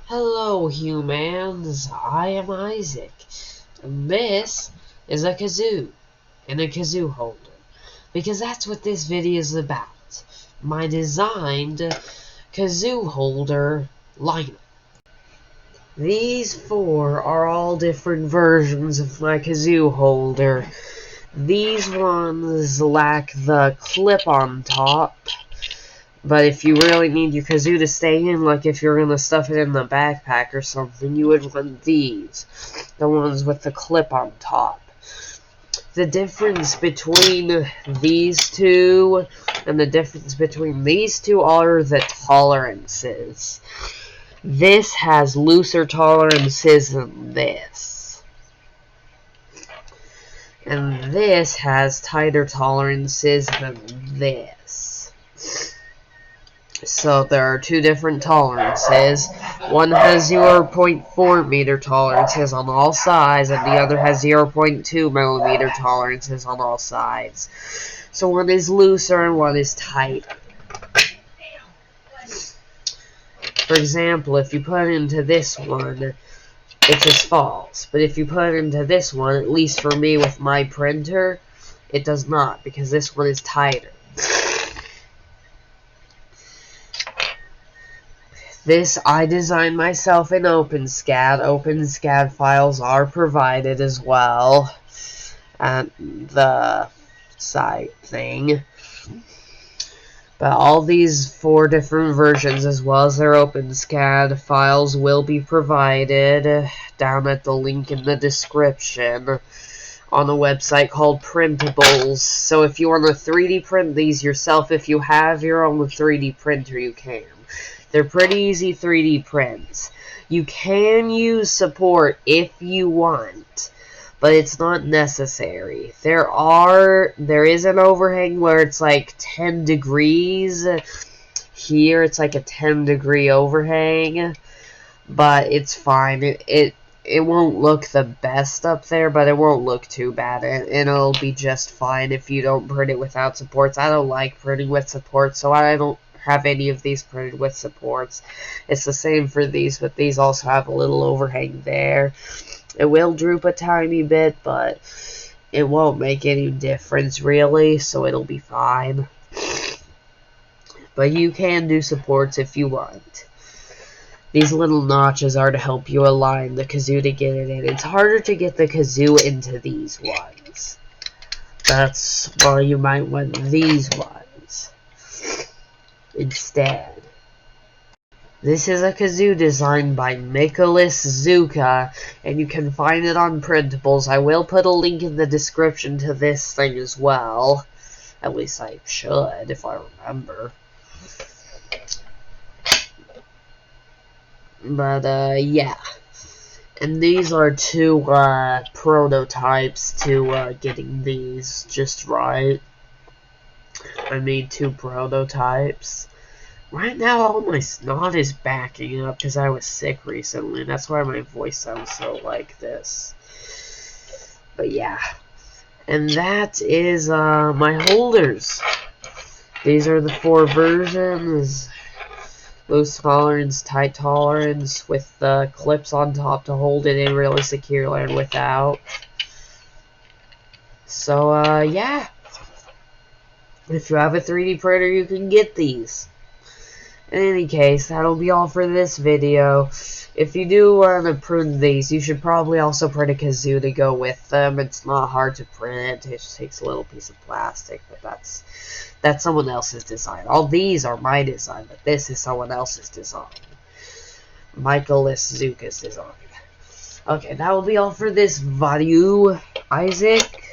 Hello humans, I am Isaac, and this is a kazoo, and a kazoo holder, because that's what this video is about, my designed kazoo holder lineup. These four are all different versions of my kazoo holder. These ones lack the clip on top. But if you really need your kazoo to stay in, like if you're going to stuff it in the backpack or something, you would want these. The ones with the clip on top. The difference between these two and the difference between these two are the tolerances. This has looser tolerances than this. And this has tighter tolerances than this. So there are two different tolerances. One has 0.4 meter tolerances on all sides, and the other has 0.2 millimeter tolerances on all sides. So one is looser and one is tighter. For example, if you put into this one, it just falls. But if you put into this one, at least for me with my printer, it does not, because this one is tighter. This I designed myself in OpenSCAD. OpenSCAD files are provided as well at the site thing. But all these four different versions, as well as their OpenSCAD files, will be provided down at the link in the description on a website called Printables. So if you want to 3D print these yourself, if you have your own 3D printer, you can. They're pretty easy 3D prints. You can use support if you want, but it's not necessary. There is an overhang where it's like 10 degrees. Here it's like a 10-degree overhang, but it's fine. It won't look the best up there, but it won't look too bad, and it'll be just fine if you don't print it without supports. I don't like printing with supports, so I don't have any of these printed with supports. It's the same for these, but these also have a little overhang there. It will droop a tiny bit, but it won't make any difference really, so it'll be fine. But you can do supports if you want. These little notches are to help you align the kazoo to get it in. It's harder to get the kazoo into these ones. That's why you might want these ones instead. This is a kazoo designed by Nicholas Zuka, and you can find it on Printables. I will put a link in the description to this thing as well. At least I should, if I remember. But, yeah. And these are two prototypes to getting these just right. I made two prototypes. Right now, all my snot is backing up because I was sick recently. And that's why my voice sounds so like this. But yeah. And that is my holders. These are the four versions. Loose tolerance, tight tolerance, with the clips on top to hold it in really securely and without. So, yeah. If you have a 3D printer, you can get these. In any case, that'll be all for this video. If you do want to print these, you should probably also print a kazoo to go with them. It's not hard to print. It just takes a little piece of plastic, but that's someone else's design. All these are my design, but this is someone else's design. Nicholas Zuka's design. Okay, that will be all for this video. Isaac,